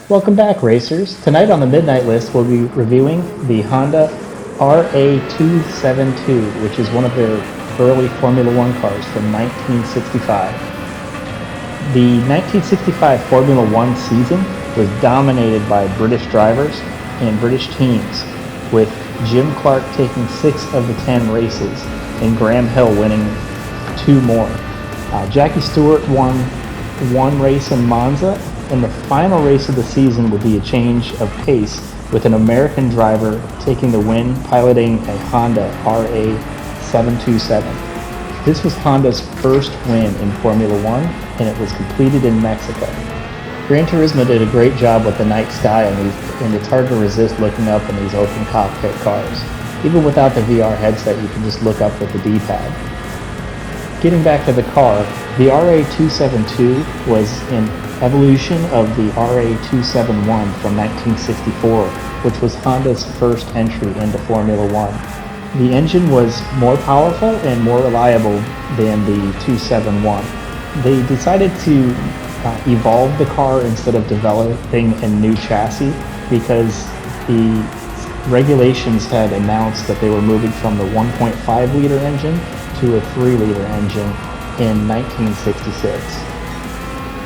Welcome back, racers. Tonight on the Midnight List, we'll be reviewing the Honda RA272, which is one of their early Formula One cars from 1965. The 1965 Formula One season was dominated by British drivers and British teams, with Jim Clark taking 6 of the 10 races and Graham Hill winning 2 more. Jackie Stewart won 1 race in Monza, and the final race of the season would be a change of pace, with an American driver taking the win, piloting a Honda RA272. This was Honda's first win in Formula One, and it was completed in Mexico. Gran Turismo did a great job with the night sky, and it's hard to resist looking up in these open cockpit cars. Even without the VR headset, you can just look up with the D-pad. Getting back to the car, the RA272 was an evolution of the RA271 from 1964, which was Honda's first entry into Formula One. The engine was more powerful and more reliable than the 271. They decided to evolve the car instead of developing a new chassis because the regulations had announced that they were moving from the 1.5 liter engine to a 3 liter engine in 1966.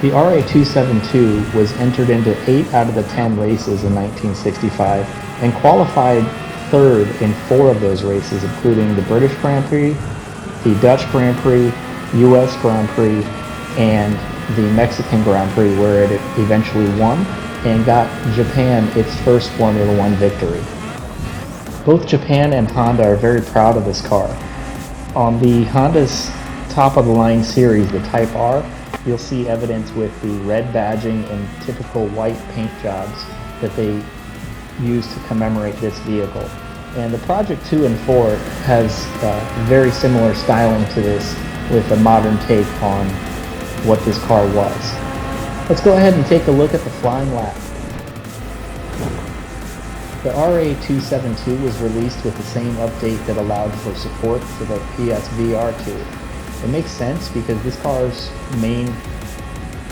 The RA272 was entered into 8 out of the 10 races in 1965 and qualified 3rd in 4 of those races, including the British Grand Prix, the Dutch Grand Prix, US Grand Prix, and the Mexican Grand Prix, where it eventually won and got Japan its first Formula One victory. Both Japan and Honda are very proud of this car. On the Honda's top-of-the-line series, the Type R, you'll see evidence with the red badging and typical white paint jobs that they use to commemorate this vehicle. And the Project 2 and 4 has very similar styling to this, with a modern take on what this car was. Let's go ahead and take a look at the flying lap. The RA272 was released with the same update that allowed for support for the PSVR2. It makes sense because this car's main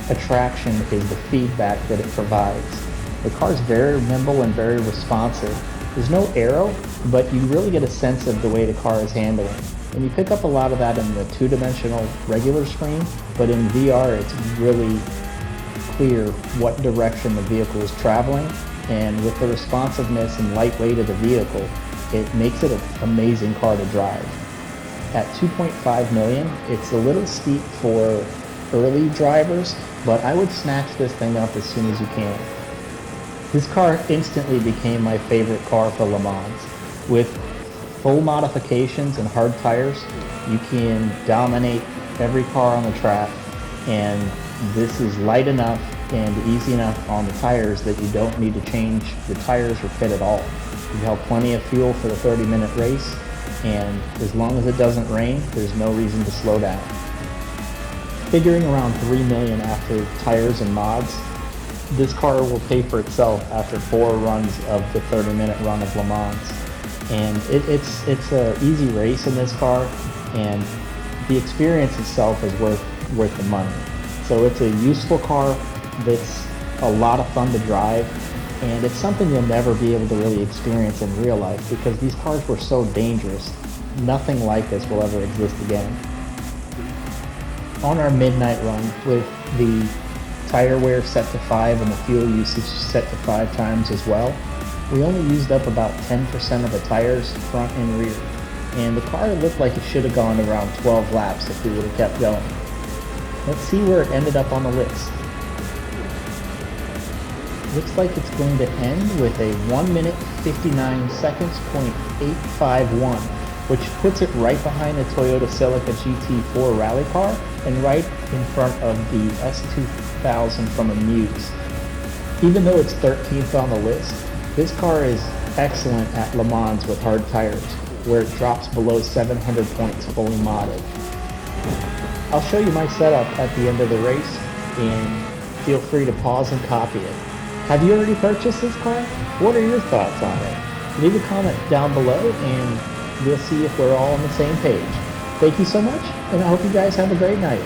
attraction is the feedback that it provides. The car's very nimble and very responsive. There's no aero, but you really get a sense of the way the car is handling. And you pick up a lot of that in the 2-dimensional regular screen, but in VR it's really clear what direction the vehicle is traveling, and with the responsiveness and lightweight of the vehicle, it makes it an amazing car to drive. At $2.5 million, it's a little steep for early drivers, but I would snatch this thing up as soon as you can. This car instantly became my favorite car for Le Mans. With full modifications and hard tires, you can dominate every car on the track, and this is light enough and easy enough on the tires that you don't need to change the tires or kit at all. You have plenty of fuel for the 30-minute race, and as long as it doesn't rain, there's no reason to slow down. Figuring around $3 million after tires and mods, this car will pay for itself after 4 runs of the 30-minute run of Le Mans. And it's an easy race in this car, and the experience itself is worth the money. So it's a useful car that's a lot of fun to drive, and it's something you'll never be able to really experience in real life because these cars were so dangerous. Nothing like this will ever exist again. On our midnight run, with the tire wear set to 5 and the fuel usage set to 5 times as well, we only used up about 10% of the tires, front and rear, and the car looked like it should have gone around 12 laps if we would have kept going. Let's see where it ended up on the list. Looks like it's going to end with a 1 minute 59 seconds .851, which puts it right behind the Toyota Celica GT4 rally car and right in front of the S2000 from Amuse. Even though it's 13th on the list, this car is excellent at Le Mans with hard tires, where it drops below 700 points fully modded. I'll show you my setup at the end of the race, and feel free to pause and copy it. Have you already purchased this car? What are your thoughts on it? Leave a comment down below, and we'll see if we're all on the same page. Thank you so much, and I hope you guys have a great night.